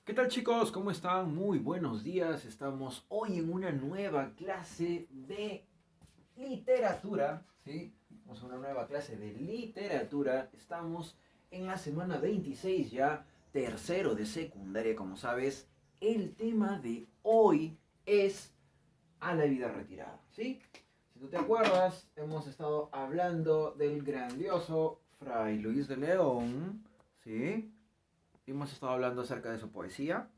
¿Qué tal chicos? ¿Cómo están? Muy buenos días. Estamos hoy en una nueva clase de literatura, ¿sí? Vamos a una nueva clase de literatura. Estamos en la semana 26 ya, tercero de secundaria, como sabes. El tema de hoy es a la vida retirada, ¿sí? Si tú te acuerdas, hemos estado hablando del grandioso Fray Luis de León, ¿sí? Hemos estado hablando acerca de su poesía,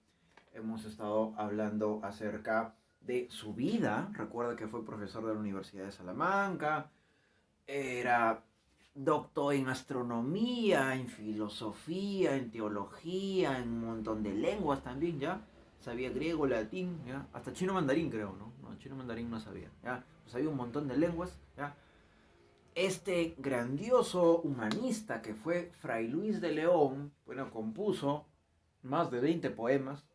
hemos estado hablando acerca de su vida. Recuerda que fue profesor de la Universidad de Salamanca, era doctor en astronomía, en filosofía, en teología, en un montón de lenguas también, ¿ya? Sabía griego, latín, ¿ya? Hasta chino mandarín creo, ¿no? No, chino mandarín no sabía, ¿ya? Pues sabía un montón de lenguas, ¿ya? Este grandioso humanista que fue Fray Luis de León, bueno, compuso más de 20 poemas,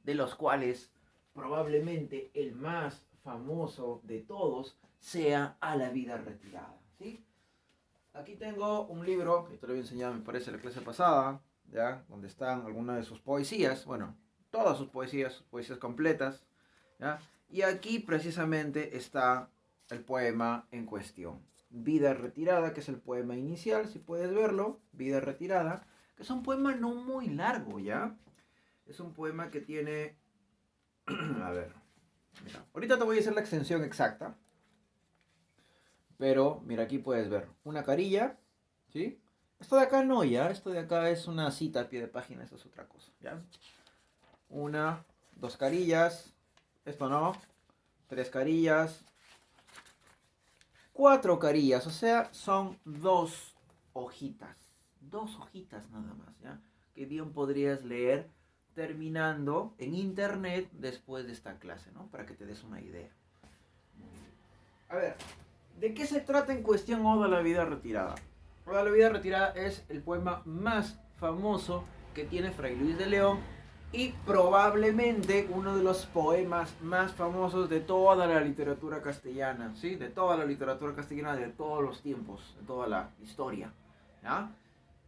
de los cuales probablemente el más famoso de todos sea A la vida retirada, ¿sí? Aquí tengo un libro que te lo había enseñado, me parece, la clase pasada, ¿ya? Donde están algunas de sus poesías, bueno, todas sus poesías completas, ¿ya? Y aquí precisamente está el poema en cuestión. Vida retirada, que es el poema inicial, si puedes verlo, Vida retirada, que es un poema no muy largo, ¿ya? Es un poema que tiene, a ver, mira, ahorita te voy a hacer la extensión exacta, pero mira, aquí puedes ver una carilla, ¿sí? Esto de acá no, ya, esto de acá es una cita a pie de página, esto es otra cosa, ¿ya? Una, dos carillas, esto no, tres carillas, cuatro carillas, o sea, son dos hojitas nada más, ¿ya? Que bien podrías leer terminando en internet después de esta clase, ¿no? Para que te des una idea. A ver, ¿de qué se trata en cuestión Oda a la vida retirada? Oda a la vida retirada es el poema más famoso que tiene Fray Luis de León y probablemente uno de los poemas más famosos de toda la literatura castellana, ¿sí? De toda la literatura castellana de todos los tiempos, de toda la historia, ¿ya?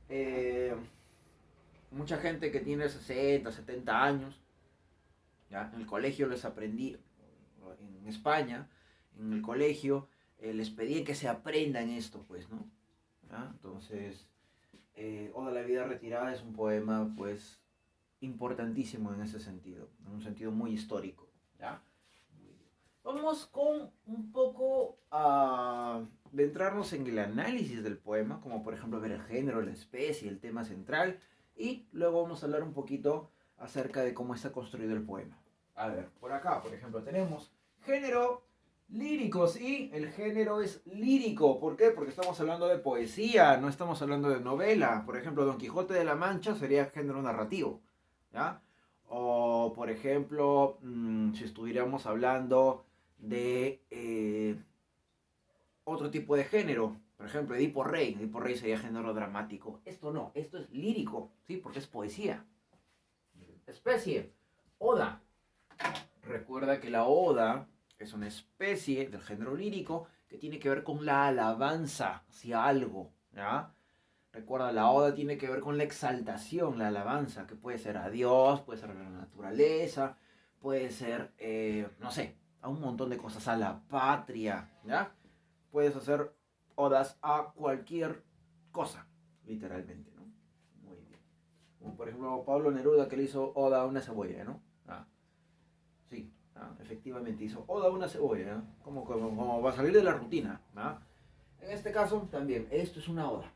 Eh, Mucha gente que tiene 60, 70 años, ¿ya? En el colegio les aprendí, en España, en el colegio, les pedí que se aprendan esto, pues, ¿no? ¿Ya? Entonces, Oda a la vida retirada es un poema, pues, importantísimo en ese sentido, en un sentido muy histórico, ¿ya? Vamos con un poco a adentrarnos en el análisis del poema, como por ejemplo ver el género, la especie, el tema central, y luego vamos a hablar un poquito acerca de cómo está construido el poema. A ver, por acá, por ejemplo, tenemos género lírico, ¿sí? El género es lírico. ¿Por qué? Porque estamos hablando de poesía, no estamos hablando de novela. Por ejemplo, Don Quijote de la Mancha sería género narrativo, ¿ya? O, por ejemplo, si estuviéramos hablando de otro tipo de género, por ejemplo, Edipo Rey sería género dramático. Esto no, esto es lírico, ¿sí? Porque es poesía. Especie, oda. Recuerda que la oda es una especie del género lírico que tiene que ver con la alabanza hacia algo, ¿ya? Recuerda, la oda tiene que ver con la exaltación, la alabanza, que puede ser a Dios, puede ser a la naturaleza, puede ser, no sé, a un montón de cosas, a la patria, ¿ya? Puedes hacer odas a cualquier cosa, literalmente, ¿no? Muy bien. Como por ejemplo Pablo Neruda que le hizo oda a una cebolla, ¿no? Ah, sí, efectivamente hizo oda a una cebolla, ¿no? Como va a salir de la rutina, ¿no? En este caso también, esto es una oda.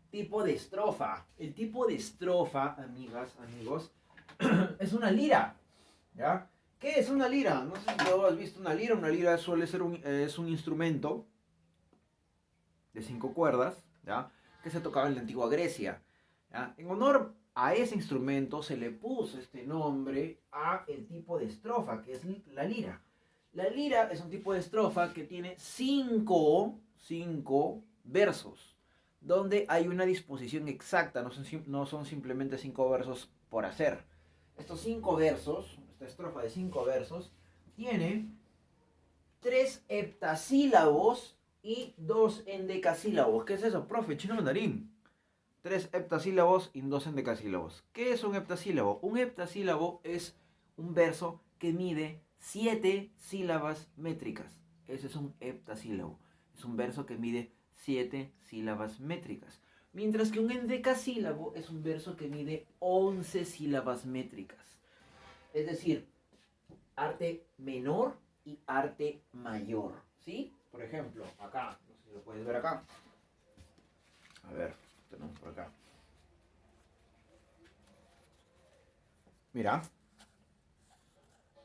Tipo de estrofa. El tipo de estrofa, amigas, amigos, es una lira, ¿ya? ¿Qué es una lira? No sé si tú has visto una lira. Una lira suele ser es un instrumento de cinco cuerdas, ¿ya? Que se tocaba en la antigua Grecia, ¿ya? En honor a ese instrumento se le puso este nombre a el tipo de estrofa, que es la lira. La lira es un tipo de estrofa que tiene cinco versos, donde hay una disposición exacta, no son simplemente cinco versos por hacer. Estos cinco versos, esta estrofa de cinco versos, tiene tres heptasílabos y dos endecasílabos. ¿Qué es eso, profe? Chino mandarín. 3 heptasílabos y 2 endecasílabos. ¿Qué es un heptasílabo? Un heptasílabo es un verso que mide 7 sílabas métricas. Ese es un heptasílabo. Es un verso que mide 7 sílabas métricas. Mientras que un endecasílabo es un verso que mide 11 sílabas métricas. Es decir, arte menor y arte mayor. ¿Sí? Por ejemplo, acá, no sé si lo puedes ver acá. A ver, tenemos por acá. Mira.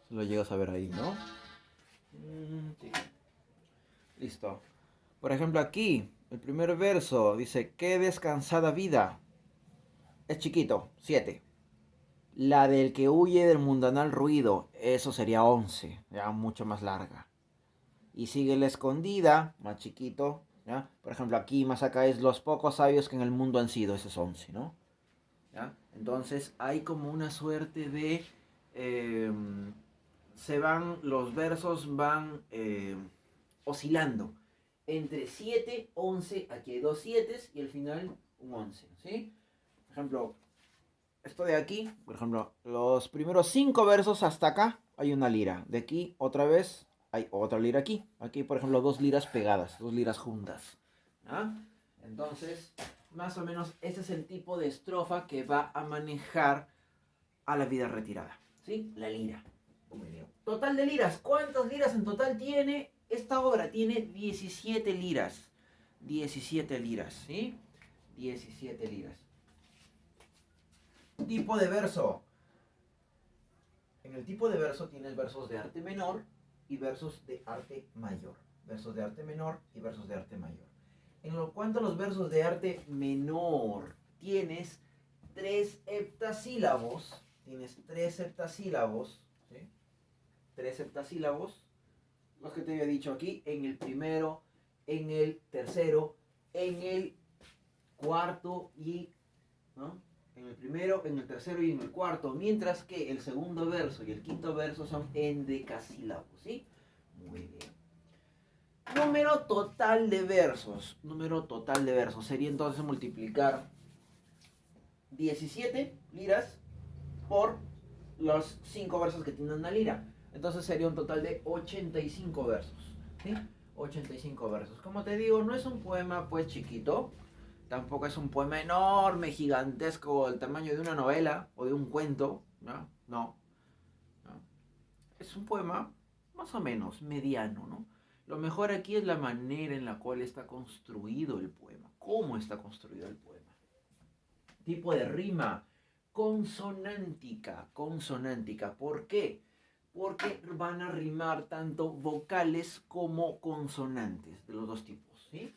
Lo llegas a ver ahí, ¿no? Sí. Listo. Por ejemplo, aquí, el primer verso dice, qué descansada vida. Es chiquito, 7. La del que huye del mundanal ruido, eso sería 11, ya mucho más larga. Y sigue la escondida, más chiquito, ¿ya? Por ejemplo, aquí más acá es los pocos sabios que en el mundo han sido, ese es 11, ¿no? ¿Ya? Entonces hay como una suerte de... los versos van oscilando entre 7, 11, aquí hay 2 7 y al final un 11, ¿sí? Por ejemplo, esto de aquí, por ejemplo, los primeros 5 versos hasta acá hay una lira. De aquí otra vez hay otra lira aquí. Aquí, por ejemplo, 2 liras pegadas, 2 liras juntas. ¿Ah? Entonces, más o menos ese es el tipo de estrofa que va a manejar a la vida retirada. ¿Sí? La lira. Total de liras. ¿Cuántas liras en total tiene? Esta obra tiene 17 liras. 17 liras, ¿sí? 17 liras. Tipo de verso. En el tipo de verso tienes versos de arte menor y versos de arte mayor. Versos de arte menor y versos de arte mayor. En lo cuanto a los versos de arte menor, tienes 3 heptasílabos. Tienes 3 heptasílabos. ¿Sí? 3 heptasílabos. Los que te había dicho aquí. En el primero, en el tercero, en el cuarto y... ¿no? En el primero, en el tercero y en el cuarto, mientras que el segundo verso y el quinto verso son endecasílabos, ¿sí? Muy bien. Número total de versos. Número total de versos. Sería entonces multiplicar 17 liras por los 5 versos que tiene una lira. Entonces sería un total de 85 versos, ¿sí? 85 versos. Como te digo, no es un poema pues chiquito. Tampoco es un poema enorme, gigantesco, del tamaño de una novela o de un cuento, ¿no? No. ¿No? Es un poema más o menos mediano, ¿no? Lo mejor aquí es la manera en la cual está construido el poema. ¿Cómo está construido el poema? Tipo de rima consonántica, consonántica. ¿Por qué? Porque van a rimar tanto vocales como consonantes, de los dos tipos, ¿sí?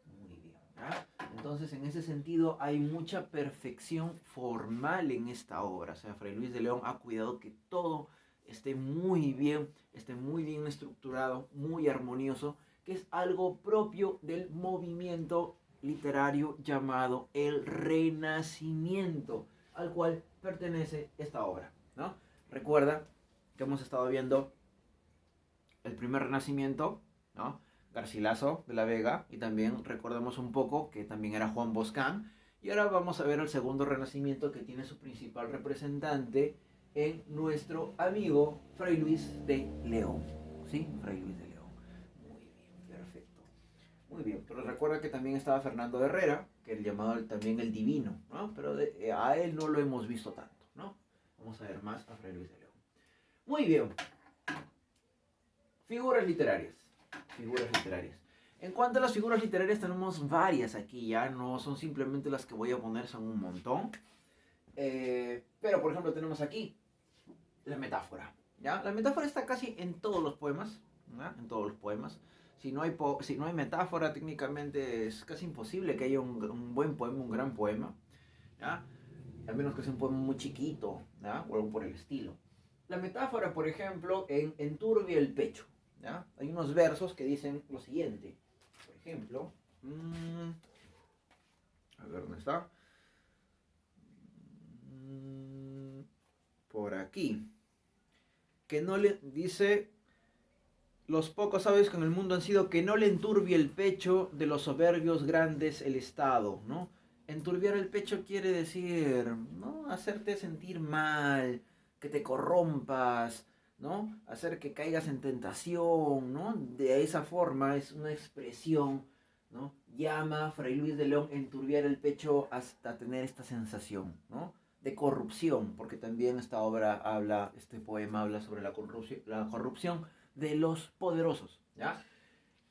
Muy bien. ¿Ah? Entonces, en ese sentido, hay mucha perfección formal en esta obra. O sea, Fray Luis de León ha cuidado que todo esté muy bien estructurado, muy armonioso, que es algo propio del movimiento literario llamado el Renacimiento, al cual pertenece esta obra, ¿no? Recuerda que hemos estado viendo el primer Renacimiento, ¿no? Garcilaso de la Vega, y también recordemos un poco que también era Juan Boscán. Y ahora vamos a ver el segundo Renacimiento, que tiene su principal representante en nuestro amigo Fray Luis de León. ¿Sí? Fray Luis de León. Muy bien, perfecto. Muy bien, pero recuerda que también estaba Fernando de Herrera, que es llamado también el Divino, ¿no? Pero a él no lo hemos visto tanto, ¿no? Vamos a ver más a Fray Luis de León. Muy bien. Figuras literarias. Figuras literarias. En cuanto a las figuras literarias, tenemos varias aquí, ya no son simplemente las que voy a poner, son un montón. Pero, por ejemplo, tenemos aquí la metáfora. ¿Ya? La metáfora está casi en todos los poemas. ¿Ya? En todos los poemas. Si no hay metáfora, técnicamente es casi imposible que haya un buen poema, un gran poema. ¿Ya? A menos que sea un poema muy chiquito, ¿ya? O algo por el estilo. La metáfora, por ejemplo, en Enturbia el pecho. ¿Ya? Hay unos versos que dicen lo siguiente. Por ejemplo, a ver dónde está. Por aquí. Que no le dice: los pocos sabios que en el mundo han sido, que no le enturbie el pecho de los soberbios grandes el estado, ¿no? Enturbiar el pecho quiere decir, ¿no? Hacerte sentir mal, que te corrompas, ¿no? Hacer que caigas en tentación, ¿no? De esa forma es una expresión, ¿no? Llama Fray Luis de León enturbiar el pecho hasta tener esta sensación, ¿no? De corrupción, porque también esta obra habla, este poema habla sobre la corrupción de los poderosos, ¿ya?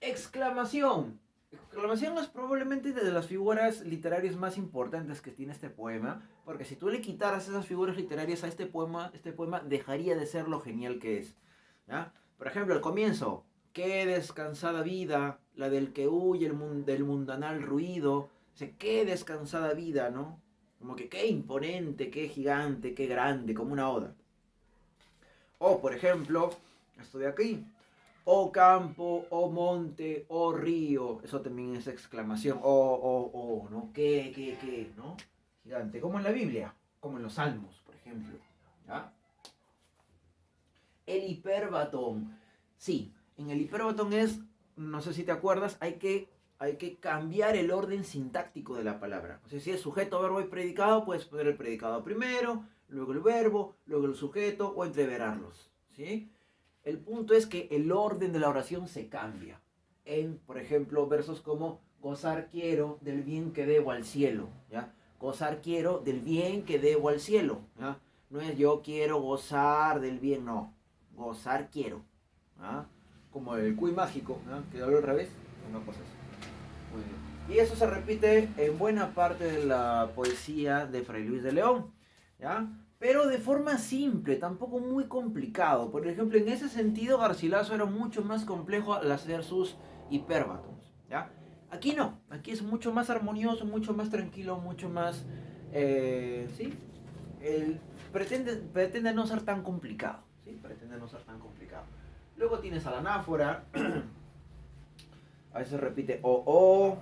Exclamación. Exclamación es probablemente de las figuras literarias más importantes que tiene este poema, porque si tú le quitaras esas figuras literarias a este poema dejaría de ser lo genial que es, ¿ya? Por ejemplo, el comienzo, qué descansada vida, la del que huye del mundanal ruido, o sea, qué descansada vida, ¿no? Como que qué imponente, qué gigante, qué grande, como una oda. O, por ejemplo, esto de aquí, oh campo, oh monte, oh río. Eso también es exclamación. ¿No? ¿Qué? ¿No? Gigante. Como en la Biblia, como en los Salmos, por ejemplo. ¿Ya? El hiperbatón. Sí, en el hiperbatón es, no sé si te acuerdas, hay que cambiar el orden sintáctico de la palabra. O sea, si es sujeto, verbo y predicado, puedes poner el predicado primero, luego el verbo, luego el sujeto o entreverarlos. ¿Sí? El punto es que el orden de la oración se cambia. En, por ejemplo, versos como gozar quiero del bien que debo al cielo, ¿ya? Gozar quiero del bien que debo al cielo, ¿ya? No es yo quiero gozar del bien, no. Gozar quiero, ¿ya? Como el cuy mágico, ¿ya? Que hablo al revés, una cosa así. Muy bien. Y eso se repite en buena parte de la poesía de Fray Luis de León, ¿ya? Pero de forma simple, tampoco muy complicado. Por ejemplo, en ese sentido, Garcilaso era mucho más complejo al hacer sus hiperbatons, ¿ya? Aquí no, aquí es mucho más armonioso, mucho más tranquilo, mucho más, ¿sí? Pretende no ser tan complicado, ¿sí? Pretende no ser tan complicado. Luego tienes a la anáfora, a veces repite o,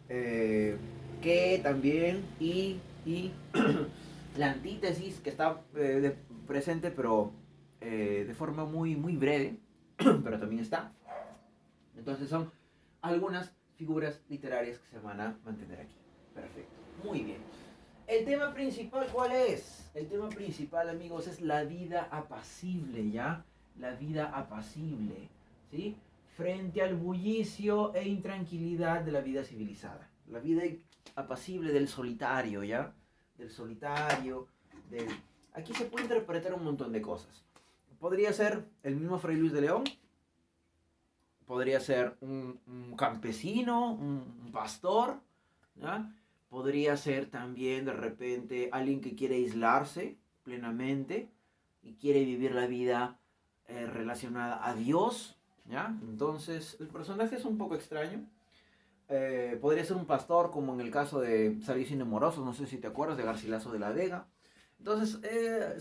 que también, y la antítesis que está presente, pero de forma muy, muy breve, pero también está. Entonces son algunas figuras literarias que se van a mantener aquí. Perfecto, muy bien. ¿El tema principal cuál es? El tema principal, amigos, es la vida apacible, ¿ya? La vida apacible, ¿sí? Frente al bullicio e intranquilidad de la vida civilizada. La vida apacible del solitario, ¿ya? Del solitario, del... Aquí se puede interpretar un montón de cosas. Podría ser el mismo Fray Luis de León, podría ser un campesino, un pastor, ¿ya? Podría ser también de repente alguien que quiere aislarse plenamente y quiere vivir la vida relacionada a Dios, ¿ya? Entonces el personaje es un poco extraño. Podría ser un pastor como en el caso de Sabios Morosos, no sé si te acuerdas de Garcilaso de la Vega. Entonces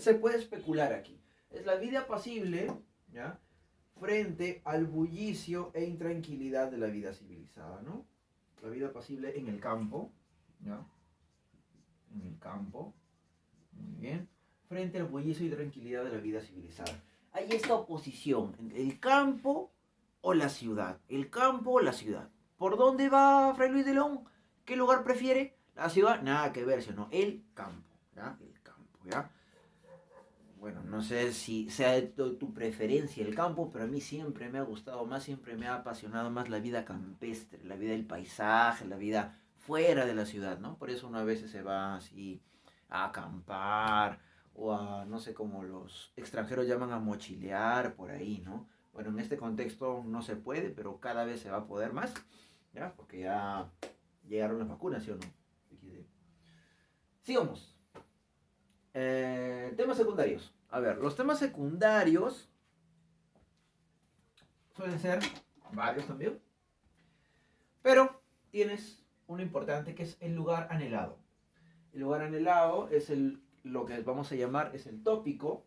se puede especular aquí. Es la vida apacible, ¿ya? Frente al bullicio e intranquilidad de la vida civilizada, ¿no? La vida apacible en el campo, ¿ya? En el campo, muy bien. Frente al bullicio y tranquilidad de la vida civilizada. Hay esta oposición entre el campo o la ciudad. El campo o la ciudad. ¿Por dónde va Fray Luis de León? ¿Qué lugar prefiere? La ciudad, nada que ver, sino el campo, ¿ya? El campo, ¿ya? Bueno, no sé si sea de tu preferencia el campo, pero a mí siempre me ha gustado más, siempre me ha apasionado más la vida campestre, la vida del paisaje, la vida fuera de la ciudad, ¿no? Por eso uno a veces se va así a acampar o a, no sé cómo los extranjeros llaman a mochilear por ahí, ¿no? Bueno, en este contexto no se puede, pero cada vez se va a poder más, ¿ya? Porque ya llegaron las vacunas, ¿sí o no? Sigamos. Temas secundarios. A ver, los temas secundarios suelen ser varios también, pero tienes uno importante que es el lugar anhelado. El lugar anhelado es lo que vamos a llamar, es el tópico,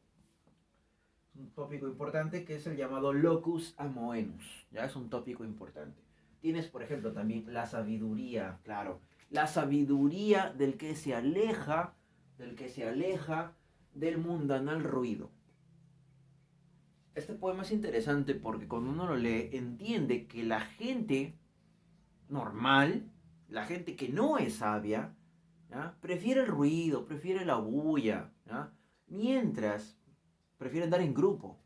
un tópico importante que es el llamado locus amoenus, ya es un tópico importante. Tienes, por ejemplo, también la sabiduría, claro, la sabiduría del que se aleja del mundanal ruido. Este poema es interesante porque cuando uno lo lee entiende que la gente normal, la gente que no es sabia, ¿ya? Prefiere el ruido, prefiere la bulla, ¿ya? Mientras prefiere andar en grupo.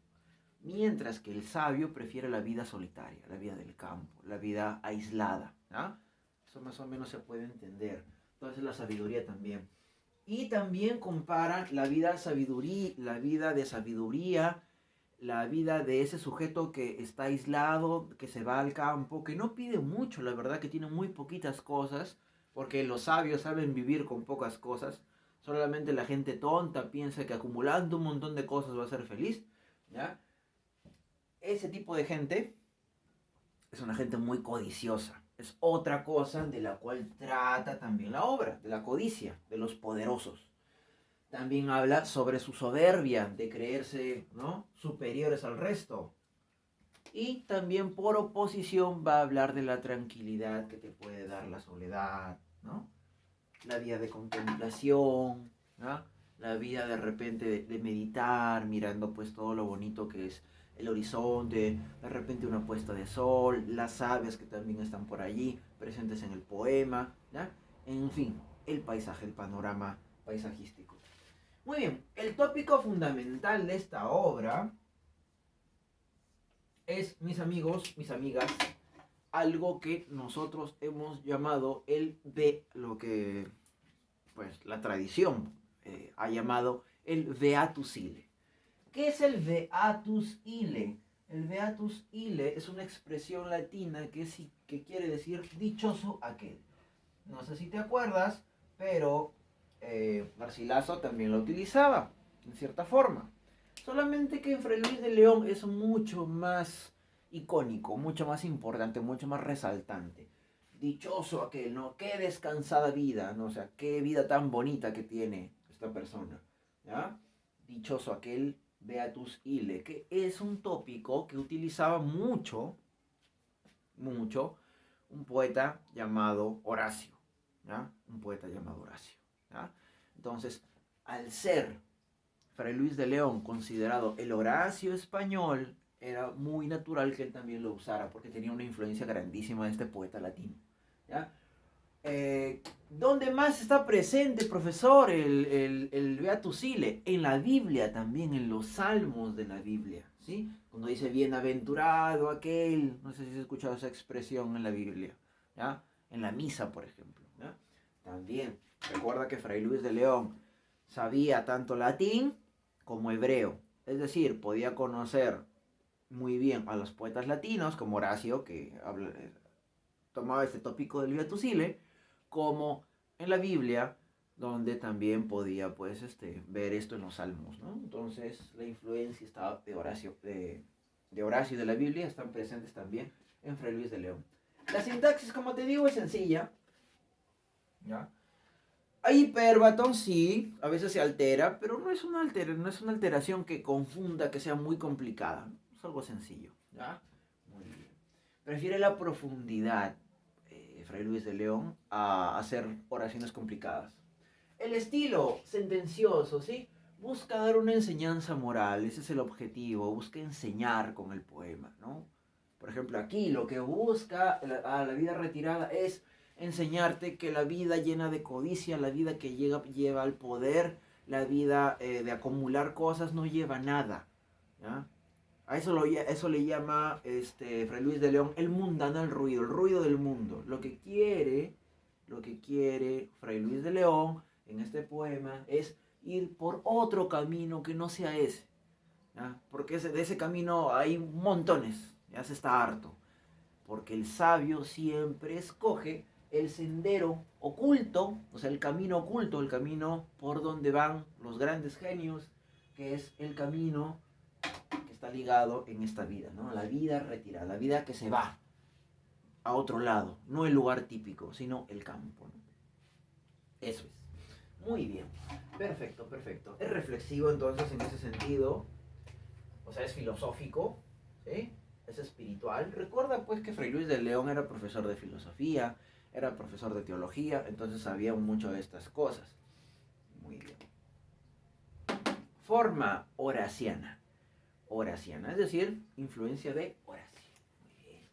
Mientras que el sabio prefiere la vida solitaria, la vida del campo, la vida aislada, ¿ya? Eso más o menos se puede entender. Entonces la sabiduría también. Y también compara la vida de sabiduría, la vida de ese sujeto que está aislado, que se va al campo, que no pide mucho, la verdad que tiene muy poquitas cosas, porque los sabios saben vivir con pocas cosas. Solamente la gente tonta piensa que acumulando un montón de cosas va a ser feliz, ¿ya? Ese tipo de gente es una gente muy codiciosa. Es otra cosa de la cual trata también la obra, de la codicia, de los poderosos. También habla sobre su soberbia, de creerse, ¿no?, superiores al resto. Y también por oposición va a hablar de la tranquilidad que te puede dar la soledad, ¿no? La vida de contemplación, ¿no? La vida de repente de meditar, mirando pues todo lo bonito que es el horizonte, de repente una puesta de sol, las aves que también están por allí, presentes en el poema, ¿ya? En fin, el paisaje, el panorama paisajístico. Muy bien, el tópico fundamental de esta obra es, mis amigos, mis amigas, algo que nosotros hemos llamado lo que pues la tradición ha llamado el Beatus Ille. ¿Qué es el Beatus Ille? El Beatus Ille es una expresión latina que quiere decir dichoso aquel. No sé si te acuerdas, pero Garcilaso también lo utilizaba, en cierta forma. Solamente que en Fray Luis de León es mucho más icónico, mucho más importante, mucho más resaltante. Dichoso aquel, ¿no? Qué descansada vida, ¿no? O sea, qué vida tan bonita que tiene esta persona, ¿ya? Dichoso aquel Beatus Ille, que es un tópico que utilizaba mucho, mucho, un poeta llamado Horacio, ¿ya? Un poeta llamado Horacio, ¿ya? Entonces, al ser Fray Luis de León considerado el Horacio español, era muy natural que él también lo usara, porque tenía una influencia grandísima de este poeta latino, ¿ya? ¿Dónde más está presente, profesor, el Beatus Ille? En la Biblia también, en los salmos de la Biblia, ¿sí? Cuando dice bienaventurado aquel, no sé si has escuchado esa expresión en la Biblia, ¿ya? En la misa, por ejemplo, ¿ya? También, recuerda que Fray Luis de León sabía tanto latín como hebreo, es decir, podía conocer muy bien a los poetas latinos, como Horacio, que tomaba este tópico del Beatus Ille, como en la Biblia, donde también podía pues ver esto en los salmos, ¿no? Entonces la influencia estaba de Horacio y de la Biblia están presentes también en Fray Luis de León. La sintaxis, como te digo, es sencilla, ¿ya? Hay hipérbaton, sí, a veces se altera, pero no es una alteración que confunda, que sea muy complicada, ¿no? Es algo sencillo, ¿ya? Muy bien. Prefiere la profundidad, Fray Luis de León, a hacer oraciones complicadas. El estilo sentencioso, ¿sí? Busca dar una enseñanza moral, ese es el objetivo, busca enseñar con el poema, ¿no? Por ejemplo, aquí lo que busca a la vida retirada es enseñarte que la vida llena de codicia, la vida que lleva al poder, la vida de acumular cosas no lleva nada, ¿ya? A eso le llama Fray Luis de León el mundano, el ruido del mundo. Lo que quiere Fray Luis de León en este poema es ir por otro camino que no sea ese, ¿ya? Porque de ese camino hay montones, ya se está harto. Porque el sabio siempre escoge el sendero oculto, o sea, el camino oculto, el camino por donde van los grandes genios, que es el camino que está ligado en esta vida, ¿no? La vida retirada, la vida que se va a otro lado, no el lugar típico, sino el campo, ¿no? Eso es. Muy bien. Perfecto, perfecto. Es reflexivo entonces en ese sentido, o sea, es filosófico, ¿sí? Es espiritual. Recuerda pues que Fray Luis de León era profesor de filosofía, era profesor de teología, entonces sabía mucho de estas cosas. Muy bien. Forma horaciana. Horaciana, es decir, influencia de Horacio. Muy bien.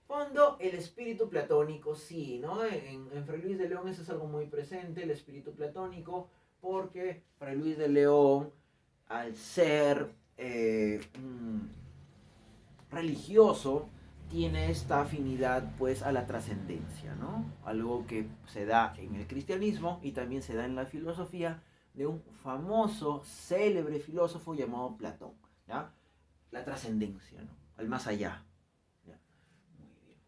Fondo, el espíritu platónico, sí, ¿no? En Fray Luis de León eso es algo muy presente, el espíritu platónico, porque Fray Luis de León, al ser religioso, tiene esta afinidad pues a la trascendencia, ¿no? Algo que se da en el cristianismo y también se da en la filosofía de un famoso, célebre filósofo llamado Platón, ¿ya? La trascendencia, ¿no? Al más allá. ¿Ya? Muy bien.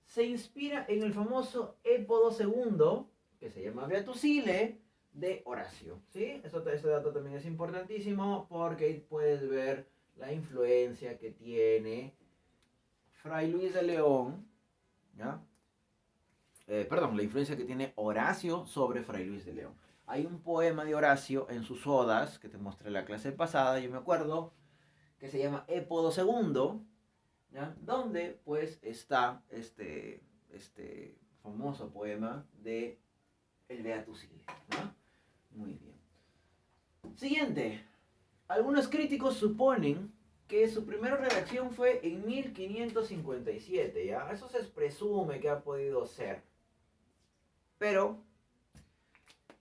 Se inspira en el famoso Épodo segundo, que se llama Beatus Ile, de Horacio, ¿sí? Este dato también es importantísimo porque ahí puedes ver la influencia que tiene Fray Luis de León, ¿ya? Perdón, la influencia que tiene Horacio sobre Fray Luis de León. Hay un poema de Horacio en sus odas, que te mostré en la clase pasada, yo me acuerdo, que se llama Épodo segundo, ¿ya? Donde pues está este famoso poema de el Beatus Ile, ¿no? Muy bien. Siguiente. Algunos críticos suponen que su primera redacción fue en 1557, ¿ya? Eso se presume que ha podido ser. Pero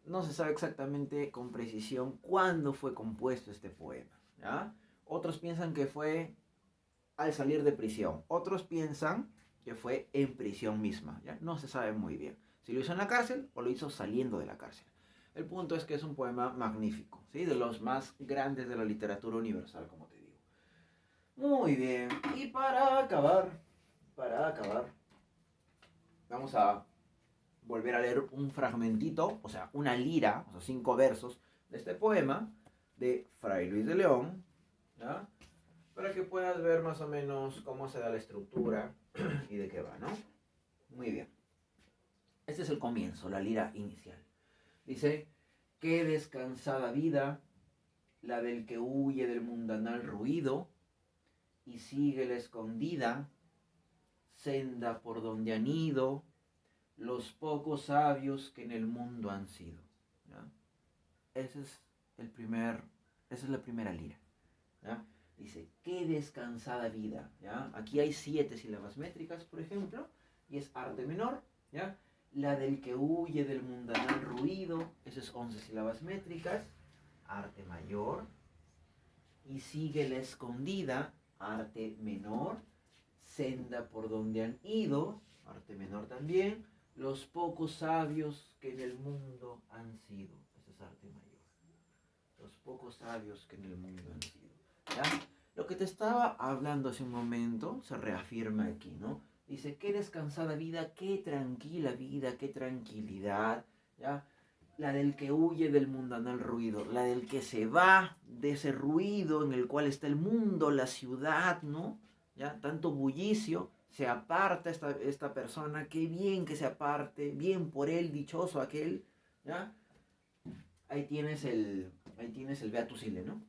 no se sabe exactamente con precisión cuándo fue compuesto este poema, ¿ya? Otros piensan que fue al salir de prisión. Otros piensan que fue en prisión misma, ¿ya? No se sabe muy bien. Si lo hizo en la cárcel o lo hizo saliendo de la cárcel. El punto es que es un poema magnífico, ¿sí? De los más grandes de la literatura universal, como te digo. Muy bien. Y para acabar, vamos a volver a leer un fragmentito, o sea, una lira, o sea, 5 versos de este poema de Fray Luis de León, ¿ya? Para que puedas ver más o menos cómo se da la estructura y de qué va, ¿no? Muy bien. Este es el comienzo, la lira inicial. Dice, qué descansada vida, la del que huye del mundanal ruido y sigue la escondida senda por donde han ido los pocos sabios que en el mundo han sido. ¿Ya? Ese es el primer, esa es la primera lira. ¿Ya? Dice, qué descansada vida. ¿Ya? Aquí hay 7 sílabas métricas, por ejemplo, y es arte menor. ¿Ya? La del que huye del mundanal ruido, eso es 11 sílabas métricas, arte mayor. Y sigue la escondida, arte menor. Senda por donde han ido, arte menor también. Los pocos sabios que en el mundo han sido, ese es arte mayor. Los pocos sabios que en el mundo han sido. ¿Ya? Lo que te estaba hablando hace un momento se reafirma aquí, ¿no? Dice, qué descansada vida, qué tranquila vida, qué tranquilidad, ¿ya? La del que huye del mundanal ruido, la del que se va de ese ruido en el cual está el mundo, la ciudad, ¿no? ¿Ya? Tanto bullicio, se aparta esta persona, qué bien que se aparte, bien por él, dichoso aquel, ¿ya? Ahí tienes el Beatus Ile, ¿no?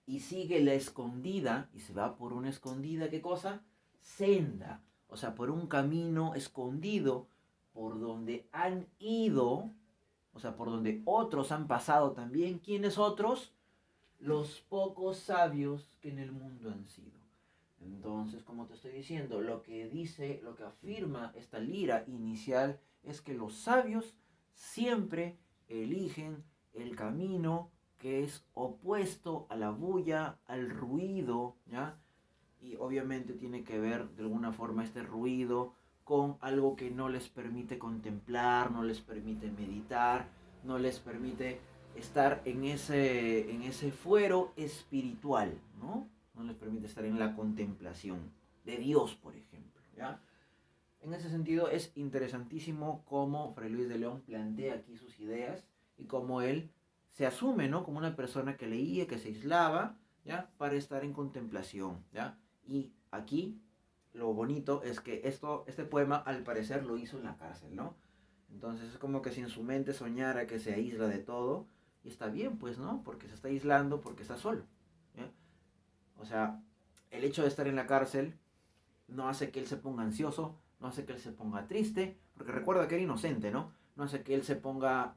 Y sigue la escondida, y se va por una escondida, ¿qué cosa? Senda, o sea, por un camino escondido, por donde han ido, o sea, por donde otros han pasado también. ¿Quiénes otros? Los pocos sabios que en el mundo han sido. Entonces, como te estoy diciendo, lo que dice, lo que afirma esta lira inicial es que los sabios siempre eligen el camino que es opuesto a la bulla, al ruido, ¿ya? Y obviamente tiene que ver de alguna forma este ruido con algo que no les permite contemplar, no les permite meditar, no les permite estar en ese fuero espiritual, ¿no? No les permite estar en la contemplación de Dios, por ejemplo, ¿ya? En ese sentido es interesantísimo cómo Fray Luis de León plantea aquí sus ideas y cómo él se asume, ¿no? Como una persona que leía, que se aislaba, ¿ya? Para estar en contemplación, ¿ya? Y aquí lo bonito es que este poema al parecer lo hizo en la cárcel, ¿no? Entonces es como que si en su mente soñara que se aísla de todo, y está bien, pues, ¿no? Porque se está aislando, porque está solo, ¿ya? O sea, el hecho de estar en la cárcel no hace que él se ponga ansioso, no hace que él se ponga triste, porque recuerda que era inocente, ¿no? No hace que él se ponga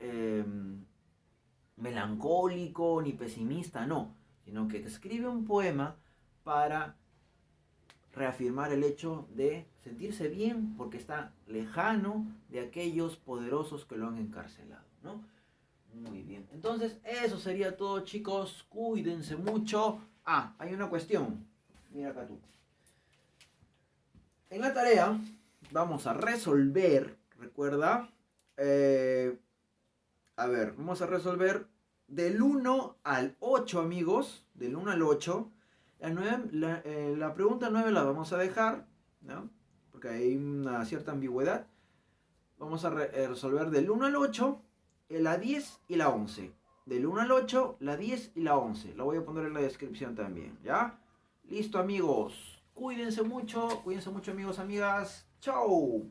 melancólico ni pesimista, no, sino que escribe un poema para reafirmar el hecho de sentirse bien porque está lejano de aquellos poderosos que lo han encarcelado, ¿no? Muy bien. Entonces, eso sería todo, chicos. Cuídense mucho. Ah, hay una cuestión. Mira acá tú. En la tarea vamos a resolver, recuerda, a ver, vamos a resolver del 1 al 8, amigos, del 1 al 8. La pregunta 9 la vamos a dejar, ¿no? Porque hay una cierta ambigüedad. Vamos a resolver del 1 al 8, la 10 y la 11. Del 1 al 8, la 10 y la 11. La voy a poner en la descripción también, ¿ya? Listo, amigos. Cuídense mucho, amigos, amigas. Chao.